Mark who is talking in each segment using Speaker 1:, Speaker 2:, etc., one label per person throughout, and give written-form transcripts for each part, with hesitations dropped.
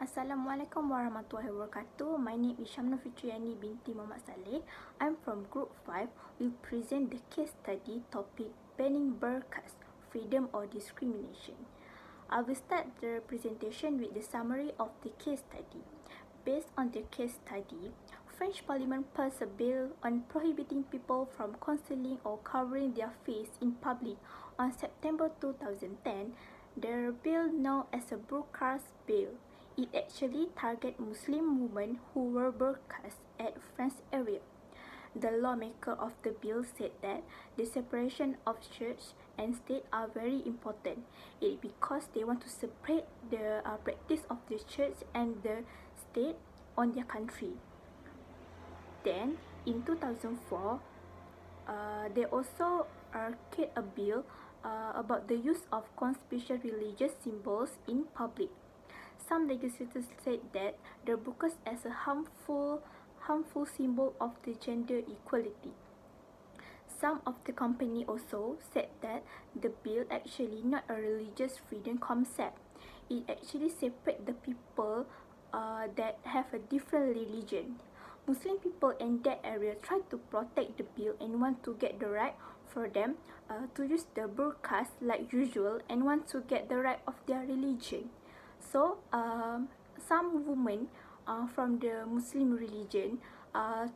Speaker 1: Assalamualaikum warahmatullahi wabarakatuh. My name is Syamna Fitriani binti Muhammad Saleh. I'm from Group 5. We present the case study topic banning burqas, freedom or discrimination. I will start the presentation with the summary of the case study. Based on the case study, French Parliament passed a bill on prohibiting people from concealing or covering their face in public on September 2010. The bill known as a burqas bill. It actually targeted Muslim women who wore burqas at French area. The lawmaker of the bill said that the separation of church and state are very important. It because they want to separate the practice of the church and the state on their country. Then, in 2004, they also created a bill about the use of conspicuous religious symbols in public. Some legislators said that the burqas as a harmful symbol of the gender equality. Some of the company also said that the bill actually not a religious freedom concept. It actually separate the people that have a different religion. Muslim people in that area try to protect the bill and want to get the right for them to use the burqas like usual and want to get the right of their religion. So, some women from the Muslim religion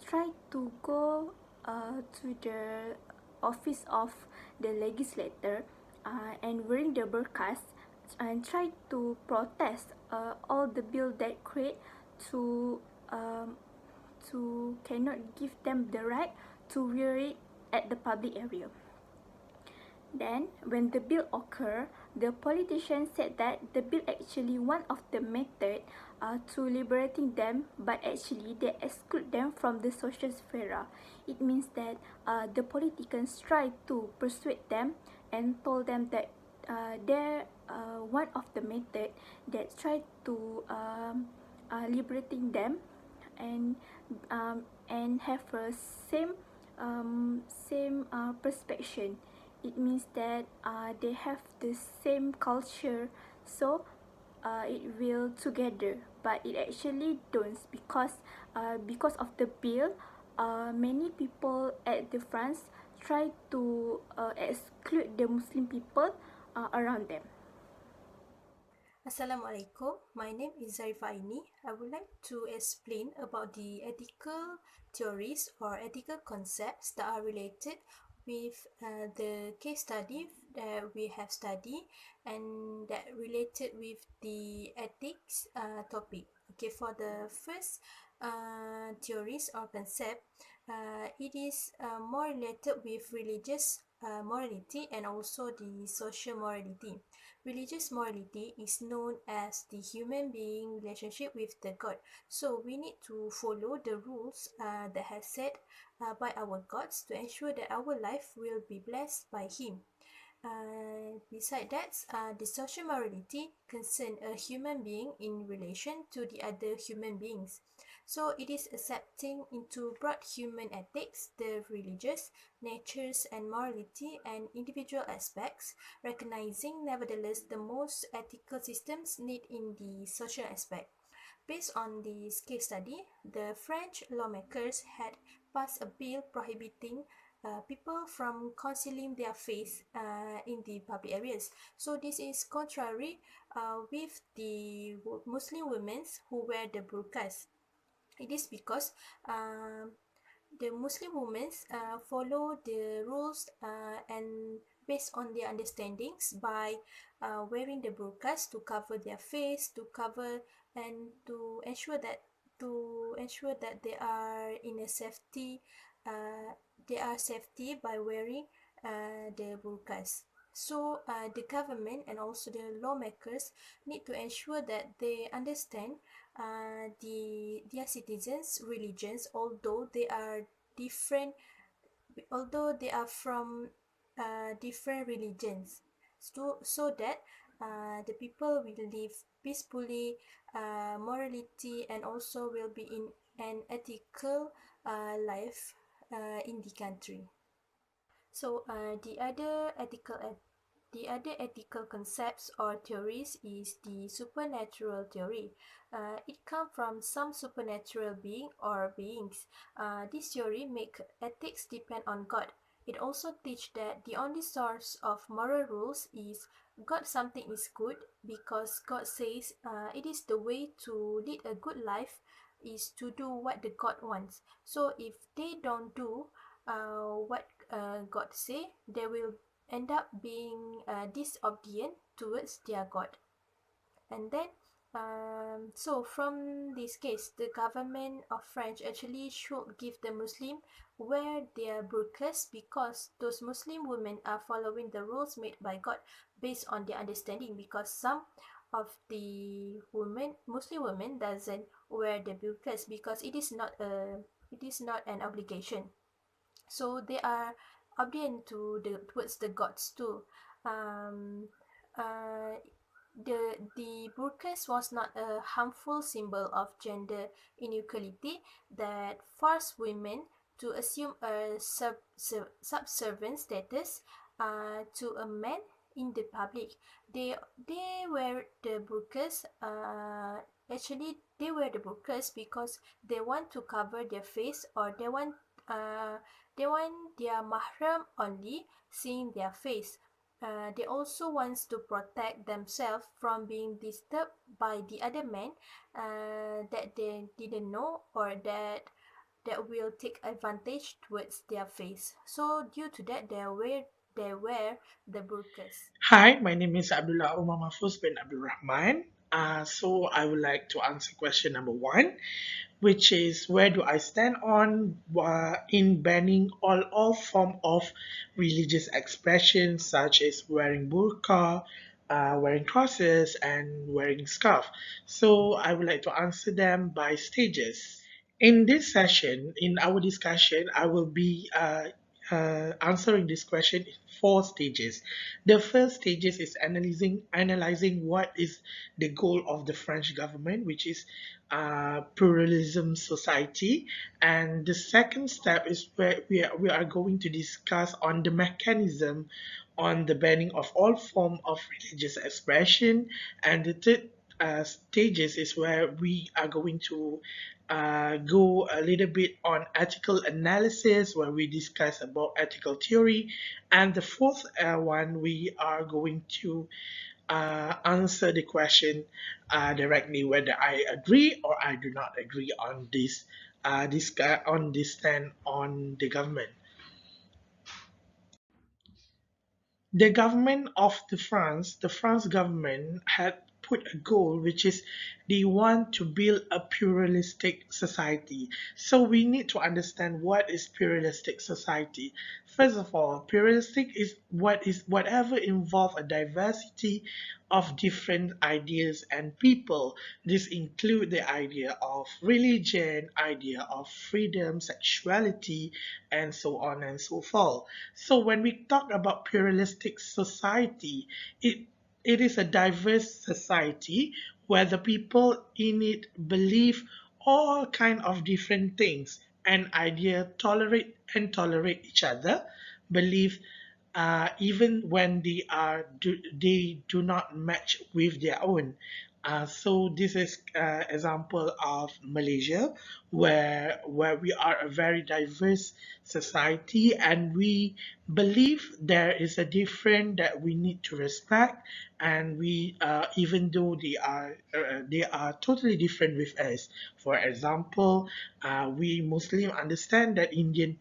Speaker 1: try to go to the office of the legislator and wearing the burqas and try to protest all the bill that create to cannot give them the right to wear it at the public area. Then, when the bill occurred, the politicians said that the bill actually one of the method to liberating them, but actually they exclude them from the social sphere. It means that the politicians try to persuade them and told them that they're one of the method that try to liberating them and have a same perception. It means that they have the same culture, so it will together, but it actually don't because of the bill. Many people at the France try to exclude the Muslim people around them.
Speaker 2: Assalamualaikum. My name is Zarifa Aini. I would like to explain about the ethical theories or ethical concepts that are related with the case study that we have studied and that related with the ethics topic. Okay, for the first theories or concept, it is more related with religious morality and also the social morality. Religious morality is known as the human being relationship with the God. So we need to follow the rules that has set by our gods to ensure that our life will be blessed by Him. Beside that, the social morality concern a human being in relation to the other human beings. So it is accepting into broad human ethics, the religious, natures and morality and individual aspects, recognizing nevertheless the most ethical systems need in the social aspect. Based on this case study, the French lawmakers had passed a bill prohibiting people from concealing their face in the public areas. So this is contrary with the Muslim women who wear the burqas. It is because the Muslim women follow the rules and based on their understandings by wearing the burqas to cover their face, to cover and to ensure that they are in a safety. They are safety by wearing the burqas. So the government and also the lawmakers need to ensure that they understand their citizens' religions, although they are different, although they are from different religions, so that the people will live peacefully, morality, and also will be in an ethical life in the country. So the other ethical The other ethical concepts or theories is the supernatural theory. It comes from some supernatural being or beings. This theory make ethics depend on God. It also teach that the only source of moral rules is God something is good because God says it is the way to lead a good life is to do what the God wants. So if they don't do what God say, they will end up being disobedient towards their God. And then, so from this case, the government of France actually should give the Muslim wear their burqas because those Muslim women are following the rules made by God based on their understanding. Because some of the women, Muslim women, doesn't wear the burqas because it is not an obligation, so they are obedient to the towards the gods too. Um, uh, the burqas was not a harmful symbol of gender inequality that forced women to assume a subservient status to a man in the public. They wear the burqas. Actually, they wear the burqas because they want to cover their face, or uh, they want their mahram only seeing their face. They also wants to protect themselves from being disturbed by the other men that they didn't know, or that will take advantage towards their face. So due to that, they wear the burqas.
Speaker 3: Hi, my name is Abdullah Umar Mahfuz bin Abdul Rahman. So I would like to answer question number one, which is where do I stand on in banning all form of religious expression such as wearing burqa, wearing crosses, and wearing scarf. So I would like to answer them by stages. In this session, in our discussion, I will be answering this question in four stages. The first stages is analyzing what is the goal of the French government, which is pluralism society, and the second step is where we are going to discuss on the mechanism on the banning of all form of religious expression, and the third stages is where we are going to go a little bit on ethical analysis, where we discuss about ethical theory, and the fourth one we are going to answer the question directly whether I agree or I do not agree on this stand on the government. The France government had put a goal which is they want to build a pluralistic society. So we need to understand what is pluralistic society. First of all, pluralistic is whatever involve a diversity of different ideas and people. This include the idea of religion, idea of freedom, sexuality, and so on and so forth. So when we talk about pluralistic society, it is a diverse society where the people in it believe all kind of different things and idea tolerate each other, believe even when they do not match with their own. So this is example of Malaysia, where we are a very diverse society, and we believe there is a difference that we need to respect, and we even though they are totally different with us. For example, we Muslim understand that Indian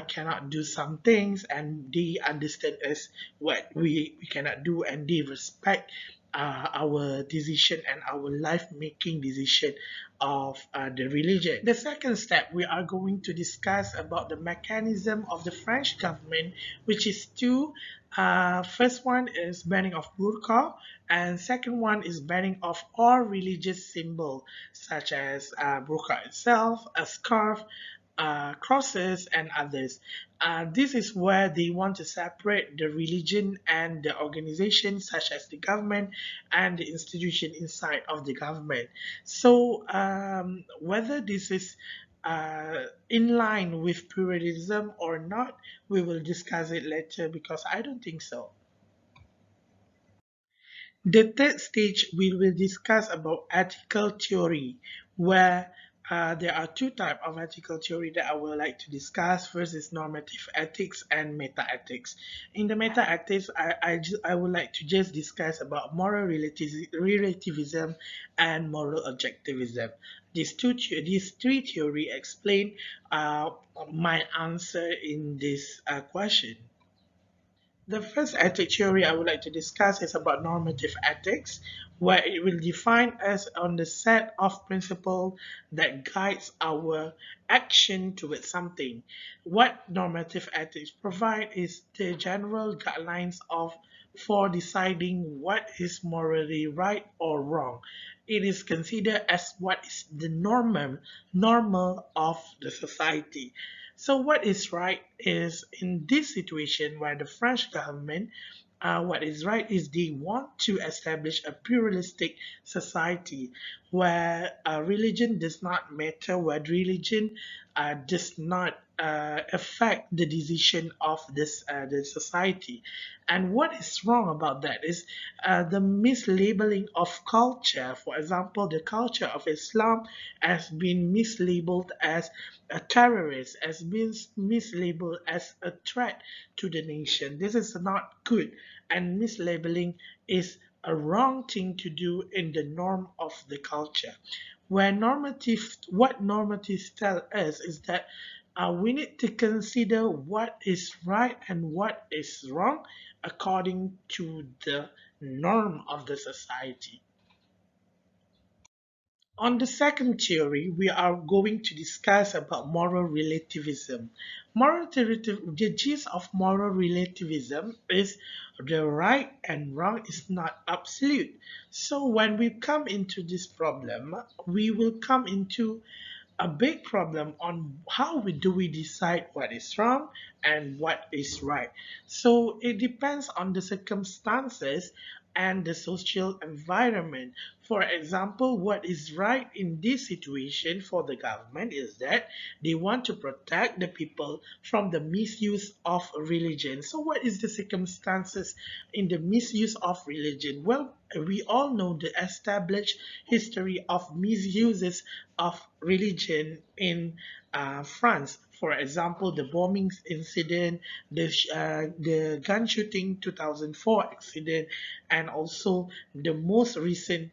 Speaker 3: cannot do some things, and they understand us what we cannot do, and they respect our decision and our life making decision of the religion. The second step, we are going to discuss about the mechanism of the French government, which is two. First one is banning of burqa, and second one is banning of all religious symbol such as burqa itself, a scarf, crosses, and others. This is where they want to separate the religion and the organization, such as the government and the institution inside of the government. So, whether this is in line with pluralism or not, we will discuss it later because I don't think so. The third stage, we will discuss about ethical theory, where there are two types of ethical theory that I would like to discuss. First is normative ethics and meta-ethics. In the meta-ethics, I would like to just discuss about moral relativism and moral objectivism. These three theory explain uh, my answer in this question. The first ethic theory I would like to discuss is about normative ethics, where it will define us on the set of principles that guides our action towards something. What normative ethics provide is the general guidelines of for deciding what is morally right or wrong. It is considered as what is the normal of the society. So what is right is in this situation where the French government, what is right is they want to establish a pluralistic society where religion does not matter, where religion does not affect the decision of the society. And what is wrong about that is the mislabeling of culture. For example, the culture of Islam has been mislabeled as a terrorist, has been mislabeled as a threat to the nation. This is not good, and mislabeling is a wrong thing to do in the norm of the culture. What normatives tell us is that we need to consider what is right and what is wrong according to the norm of the society. On the second theory, we are going to discuss about moral relativism. The gist of moral relativism is the right and wrong is not absolute. So when we come into this problem, we will come into a big problem on do we decide what is wrong and what is right. So it depends on the circumstances and the social environment. For example, what is right in this situation for the government is that they want to protect the people from the misuse of religion. So what is the circumstances in the misuse of religion? Well, we all know the established history of misuses of religion in France. For example, the bombing incident, the gun shooting 2004 accident, and also the most recent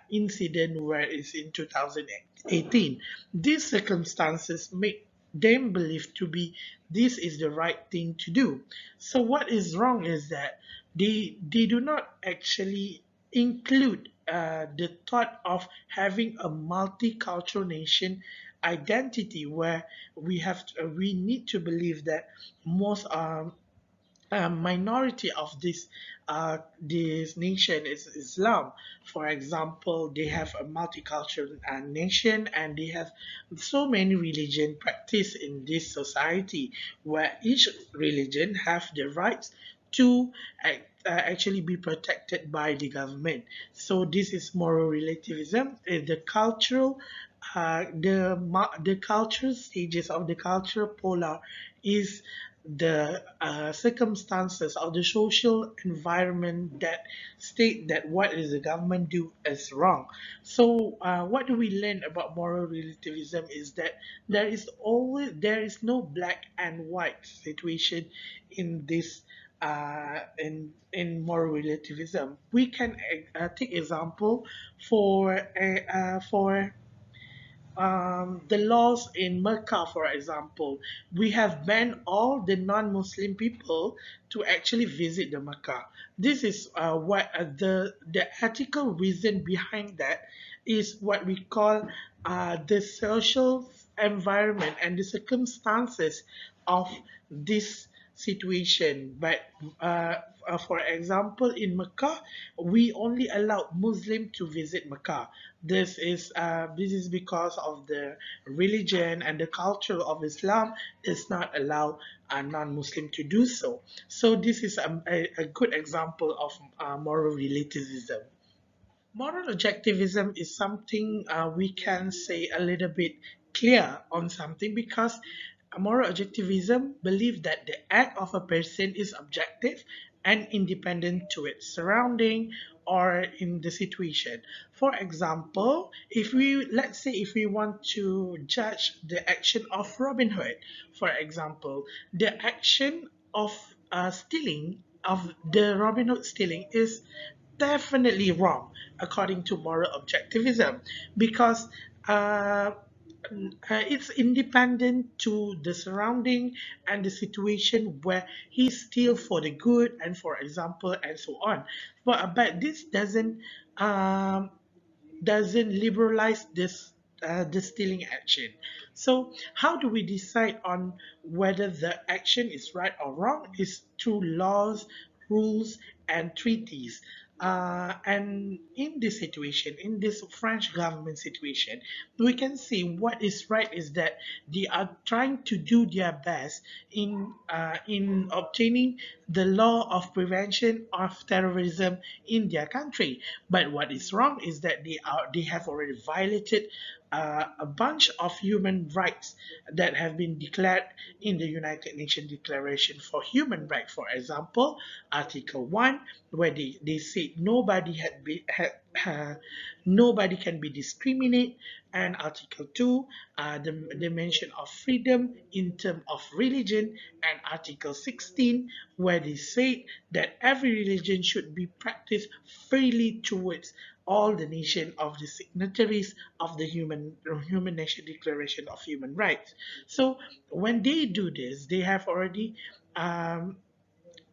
Speaker 3: incident where it's in 2018. These circumstances make them believe to be this is the right thing to do. So what is wrong is that they do not actually include the thought of having a multicultural nation identity where we need to believe that most minority of this nation is Islam. For example, they have a multicultural nation and they have so many religion practice in this society where each religion have the rights to actually be protected by the government. So this is moral relativism. The cultural the cultural stages of the cultural polar is the circumstances of the social environment that state that what is the government do is wrong. So what do we learn about moral relativism is that there is no black and white situation in this in moral relativism. We can take example for the laws in Mecca, for example, we have banned all the non-Muslim people to actually visit the Mecca. This is what the ethical reason behind that is what we call the social environment and the circumstances of this situation. But for example, in Mecca, we only allow Muslim to visit Mecca. This is because of the religion and the culture of Islam does not allow a non-Muslim to do so. So this is a good example of moral relativism. Moral objectivism is something we can say a little bit clear on something because moral objectivism believes that the act of a person is objective and independent to its surrounding, or in the situation. For example, if we let's say if we want to judge the action of Robin Hood, for example, the action of stealing of the Robin Hood stealing is definitely wrong according to moral objectivism because uh, it's independent to the surrounding and the situation where he's still for the good and for example and so on, but this um, doesn't liberalize the stealing action. So how do we decide on whether the action is right or wrong? Is through laws, rules, and treaties. And in this situation, in this French government situation, we can see what is right is that they are trying to do their best in obtaining the law of prevention of terrorism in their country. But what is wrong is that they have already violated a bunch of human rights that have been declared in the United Nations Declaration for Human Rights. For example, Article 1, where they say nobody can be discriminated, and Article 2, the mention of freedom in terms of religion, and Article 16, where they say that every religion should be practiced freely towards all the nation of the signatories of the Human Nation Declaration of Human Rights. So when they do this, they have already um,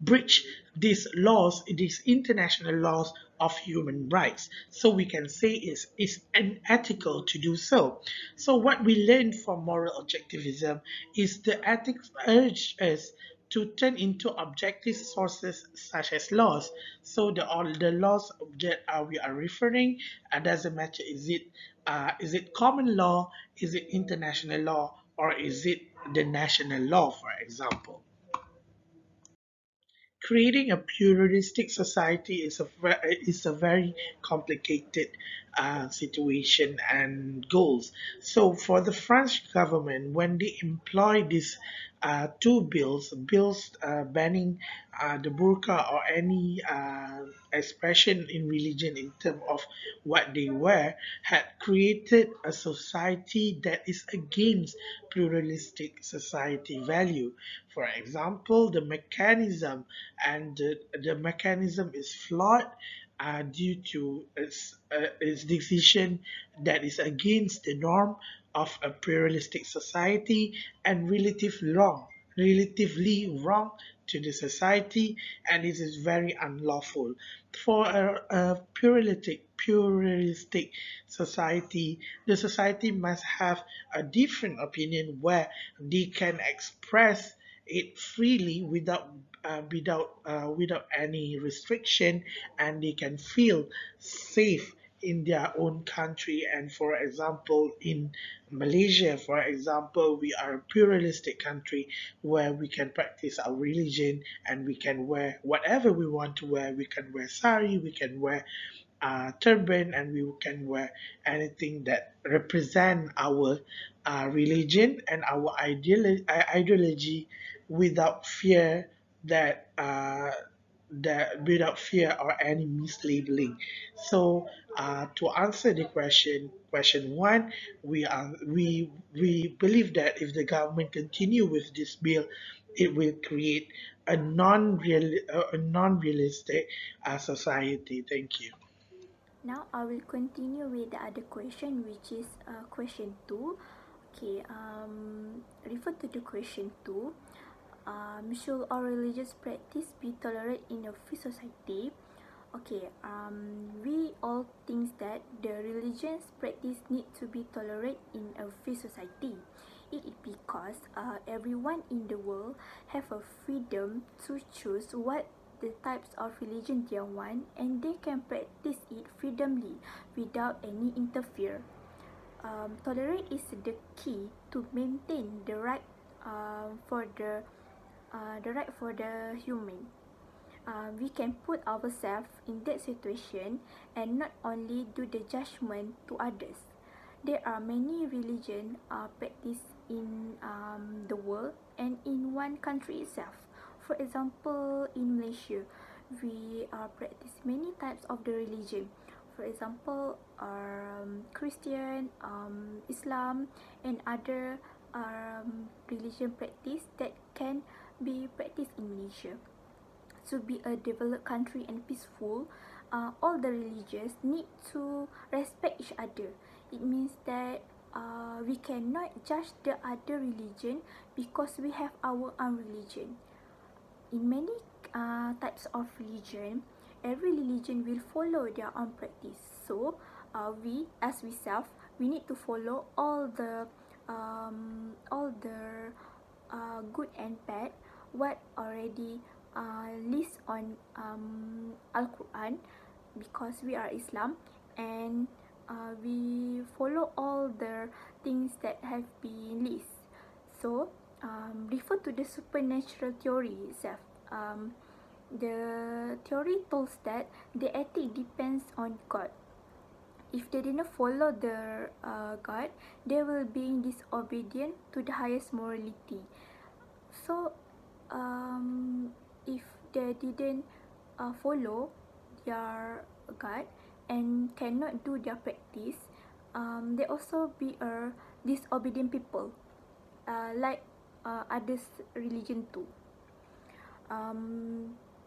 Speaker 3: breach these laws, these international laws of human rights. So we can say it's unethical to do so. So what we learn from moral objectivism is the ethics urge us to turn into objective sources such as laws. So all the laws that we are referring, doesn't matter is it common law, is it international law, or is it the national law, for example. Creating a pluralistic society is a very complicated situation and goals. So for the French government, when they employ these two bills banning the burqa or any expression in religion in terms of what they wear, had created a society that is against pluralistic society value. For example, the mechanism is flawed due to its decision that is against the norm of a pluralistic society and relatively wrong to the society, and it is very unlawful for a pluralistic society. The society must have a different opinion where they can express it freely without any restriction, and they can feel safe in their own country. And for example, in Malaysia, for example, we are a pluralistic country where we can practice our religion and we can wear whatever we want to wear. We can wear sari, we can wear turban, and we can wear anything that represent our religion and our ideology without fear that without fear or any mislabeling. So to answer the question one, we believe that if the government continue with this bill, it will create a non-realistic society. Thank you.
Speaker 1: Now I will continue with the other question, which is question 2. Okay, refer to the question 2. Should all religious practice be tolerated in a free society? Okay, we all think that the religious practice need to be tolerated in a free society. It is because everyone in the world have a freedom to choose what the types of religion they want, and they can practice it freely without any interfere. Tolerance is the key to maintain the right for the human. We can put ourselves in that situation and not only do the judgment to others. There are many religions practiced in the world and in one country itself. For example, in Malaysia, we practice many types of the religion. For example, Christian, Islam, and other religion practice that can be practiced in Malaysia. To be a developed country and peaceful, all the religions need to respect each other. It means that we cannot judge the other religion because we have our own religion. In many types of religion, every religion will follow their own practice. So, we as we self, we need to follow all the good and bad what already list on Al-Quran, because we are Islam, and we follow all the things that have been list. So, refer to the supernatural theory itself. The theory tells that the ethic depends on God. If they didn't follow the God, they will be disobedient to the highest morality. So, if they didn't follow their God and cannot do their practice, they also be a disobedient people, like others religion too.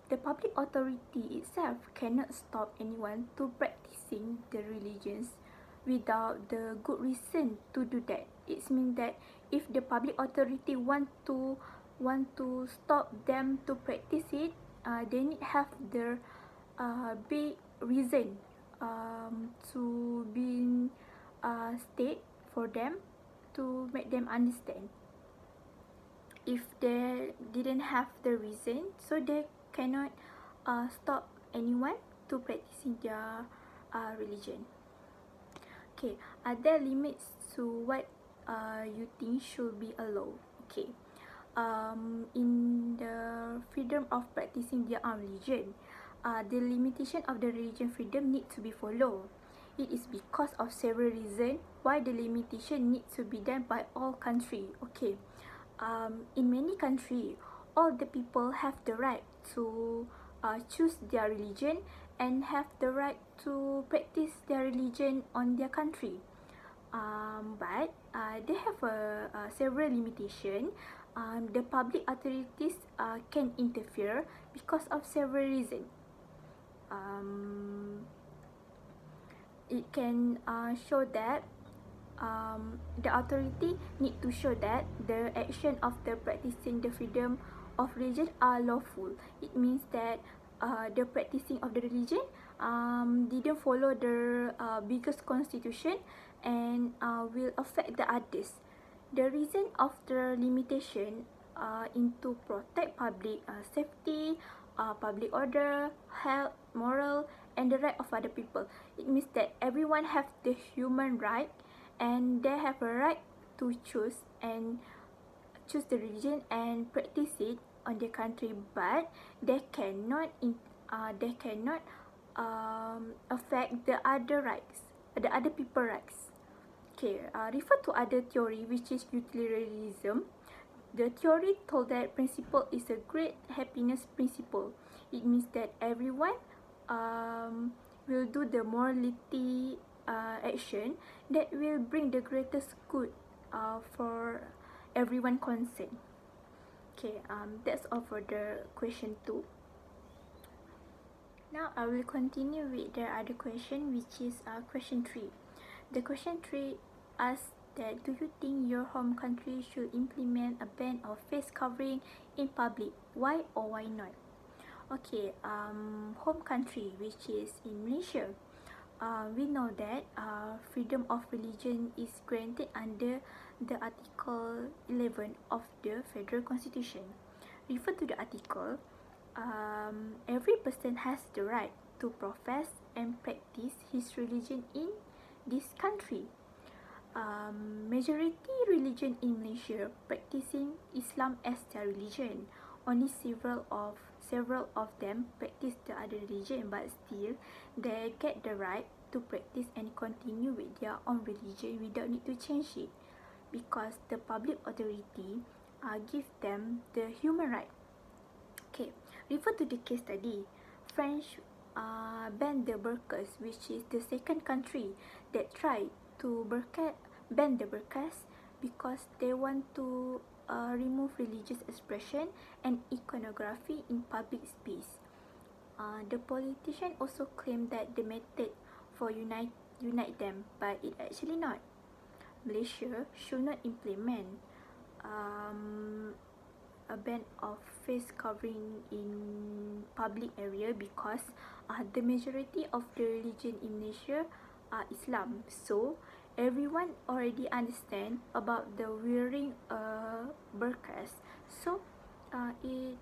Speaker 1: The public authority itself cannot stop anyone to practicing the religions without the good reason to do that. It means that if the public authority want to stop them to practice it, they need have the big reason to be state for them to make them understand. If they didn't have the reason, so they cannot stop anyone to practicing their religion. Okay, are there limits to what you think should be allowed? Okay, in the freedom of practicing their own religion, the limitation of the religion freedom need to be followed. It is because of several reasons why the limitation needs to be done by all country. Okay, in many countries, all the people have the right to choose their religion and have the right to practice their religion on their country. But they have several limitations. The public authorities can interfere because of several reasons. It can show that the authority need to show that the action of the practicing the freedom of religion are lawful. It means that the practicing of the religion didn't follow the biggest constitution and will affect the others. The reason of the limitation into protect public safety, public order, health, moral, and the right of other people. It means that everyone have the human right and they have a right to choose the religion and practice it on their country, but they cannot affect the other rights, the other people rights. Okay, refer to other theory which is utilitarianism. The theory told that principle is a great happiness principle. It means that everyone will do the morality action that will bring the greatest good for everyone concerned. Okay, that's all for the question 2. Now I will continue with the other question, which is question 3. The question 3 asks that, do you think your home country should implement a ban of face covering in public? Why or why not? Okay, home country, which is in Malaysia. We know that freedom of religion is granted under the Article 11 of the Federal Constitution. Refer to the article, every person has the right to profess and practice his religion in this country. Majority religion in Malaysia practicing Islam as their religion. Only several of them practice the other religion, but still they get the right to practice and continue with their own religion without need to change it, because the public authority give them the human right. Okay, refer to the case study. French banned the burqas, which is the second country that tried to ban the burqas because they want to remove religious expression and iconography in public space. The politician also claimed that the method for unite them, but it actually not. Malaysia should not implement um, a ban of face covering in public area because the majority of the religion in Malaysia are Islam. So everyone already understand about the wearing burqas. So it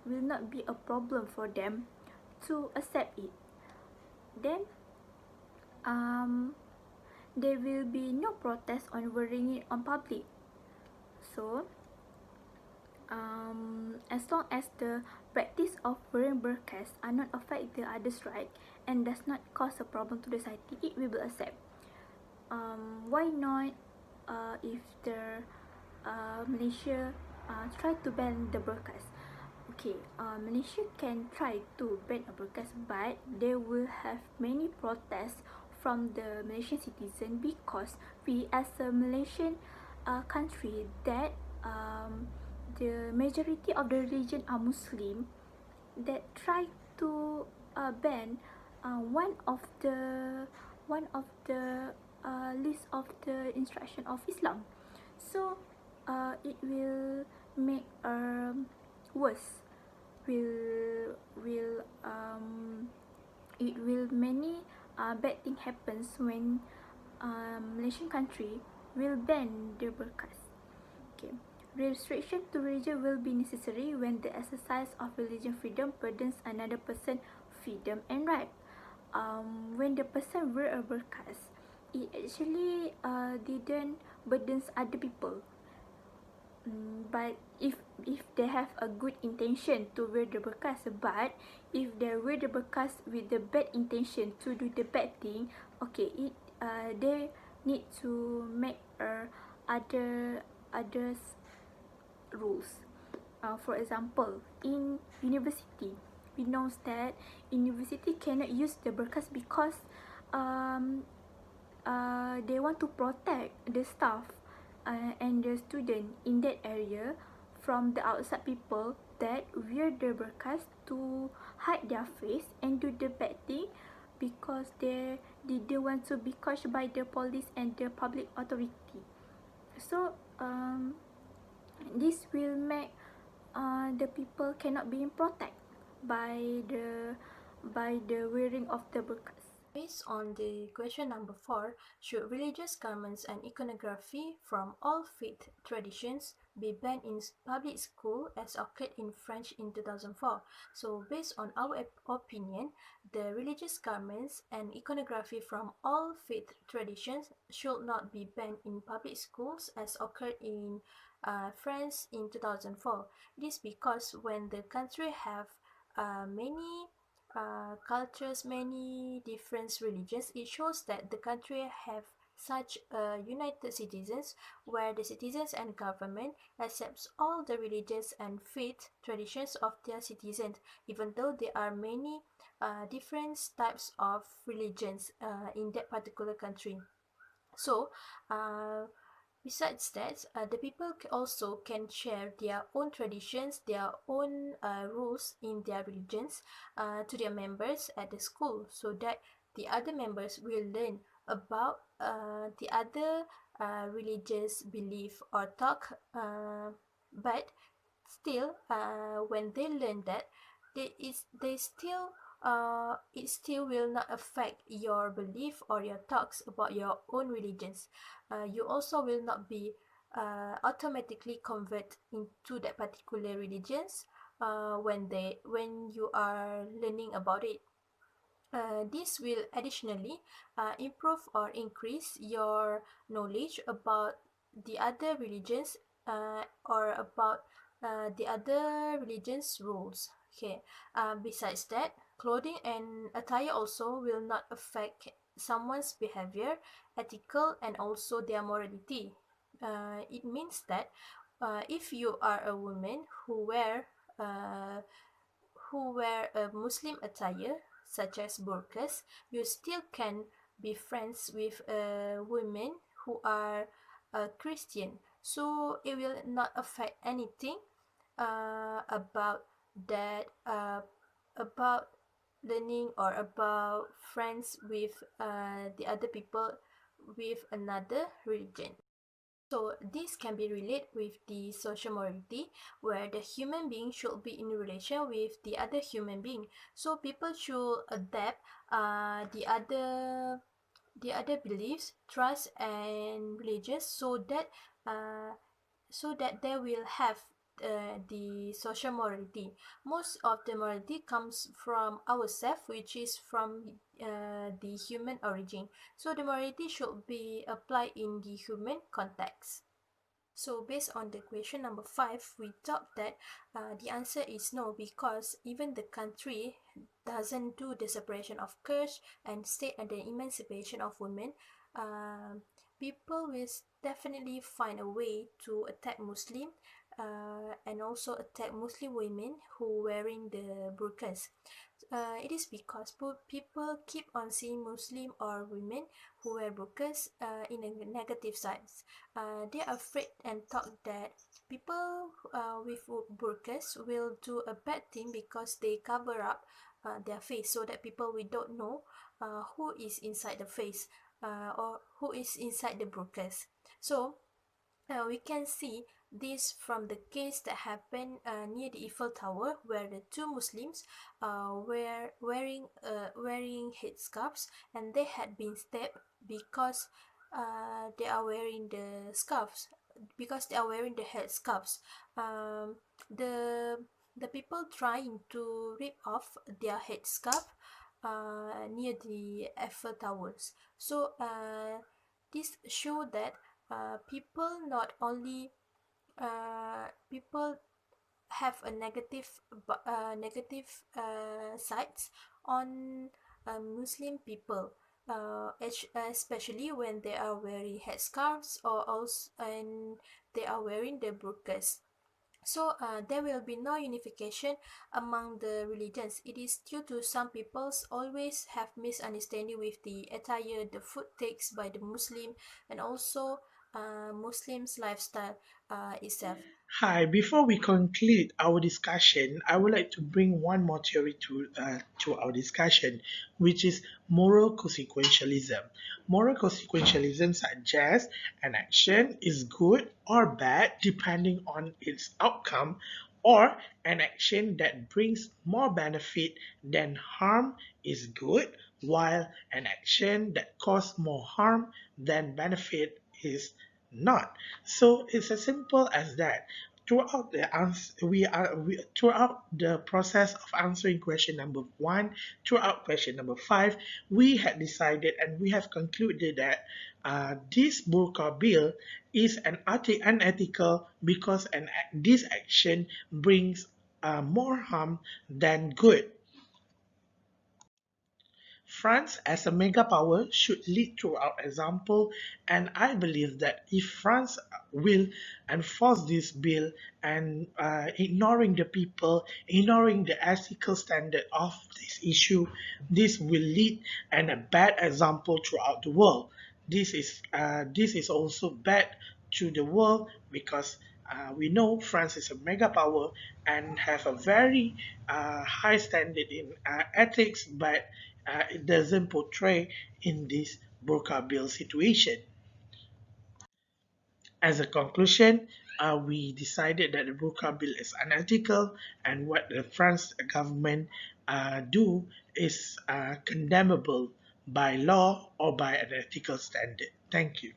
Speaker 1: will not be a problem for them to accept it. Then um, there will be no protest on wearing it on public. So as long as the practice of wearing burqas are not affect the others' right and does not cause a problem to the society, it will be accept. Why not if the Malaysia try to ban the burqas? Okay, Malaysia can try to ban a burqas, but there will have many protests from the Malaysian citizen because we as a Malaysian country that the majority of the religion are Muslim that try to ban one of the list of the instruction of Islam. So it will make worse. Will it will many bad thing happens when Malaysian country will ban the burqas. Okay. Restriction to religion will be necessary when the exercise of religion freedom burdens another person freedom and right. When the person wear a burqas, it actually didn't burdens other people. But if they have a good intention to wear the burqas, but if they wear the burqas with the bad intention to do the bad thing, okay, they need to make others rules. For example, in university, we know that university cannot use the burqas because um, they want to protect the staff and the student in that area from the outside people that wear the burqas to hide their face and do the bad thing because they didn't want to be caught by the police and the public authority. So this will make the people cannot be protected by the wearing of the burqas.
Speaker 2: Based on the question number 4, should religious garments and iconography from all faith traditions be banned in public school as occurred in France in 2004? So based on our opinion, the religious garments and iconography from all faith traditions should not be banned in public schools as occurred in France in 2004. This because when the country have many cultures, many different religions, it shows that the country have such united citizens where the citizens and government accepts all the religions and faith traditions of their citizens, even though there are many different types of religions in that particular country. So besides that, the people also can share their own traditions, their own rules in their religions to their members at the school, so that the other members will learn about the other religious belief or talk. But still, when they learn that, they still it still will not affect your belief or your thoughts about your own religions. You also will not be automatically convert into that particular religions when you are learning about it. This will additionally improve or increase your knowledge about the other religions or about the other religions rules. Okay. Besides that, clothing and attire also will not affect someone's behavior, ethical, and also their morality. It means that if you are a woman uh, who wear a Muslim attire, such as burqas, you still can be friends with women who are Christian. So it will not affect anything about that, about learning or about friends with the other people with another religion. So this can be related with the social morality, where the human being should be in relation with the other human being. So people should adapt the other beliefs, trust, and religions, uh, so that they will have the social morality. Most of the morality comes from ourselves, which is from the human origin. So the morality should be applied in the human context. So based on the question number 5, we thought that the answer is no, because even the country doesn't do the separation of church and state and the emancipation of women. People will definitely find a way to attack Muslim and also attack Muslim women who wearing the burqas. It is because people keep on seeing Muslim or women who wear burqas in a negative side. They are afraid and thought that people with burqas will do a bad thing because they cover up their face, so that people we don't know who is inside the face or who is inside the burqas. So we can see this from the case that happened near the Eiffel Tower, where the two Muslims were wearing headscarves, and they had been stabbed because they are wearing the scarves, because they are wearing the headscarves. The people trying to rip off their headscarf near the Eiffel Towers. So this show that people not only people have a negative sides on Muslim people, especially when they are wearing headscarves or also and they are wearing the burqas. So there will be no unification among the religions. It is due to some peoples always have misunderstanding with the attire, the food takes by the Muslim, and also Muslims' lifestyle itself.
Speaker 3: Hi, before we conclude our discussion, I would like to bring one more theory to our discussion, which is moral consequentialism. Moral consequentialism suggests an action is good or bad depending on its outcome, or an action that brings more benefit than harm is good, while an action that causes more harm than benefit is not. So it's as simple as that. Throughout the throughout the process of answering question number 1, throughout question number 5, we had decided and we have concluded that this burqa bill is unethical because this action brings more harm than good. France as a mega power should lead through our example, and I believe that if France will enforce this bill and ignoring the people, ignoring the ethical standard of this issue, this will lead and a bad example throughout the world. This is also bad to the world because we know France is a mega power and have a very high standard in ethics, but it doesn't portray in this burqa bill situation. As a conclusion, we decided that the burqa bill is unethical, and what the France government do is condemnable by law or by an ethical standard. Thank you.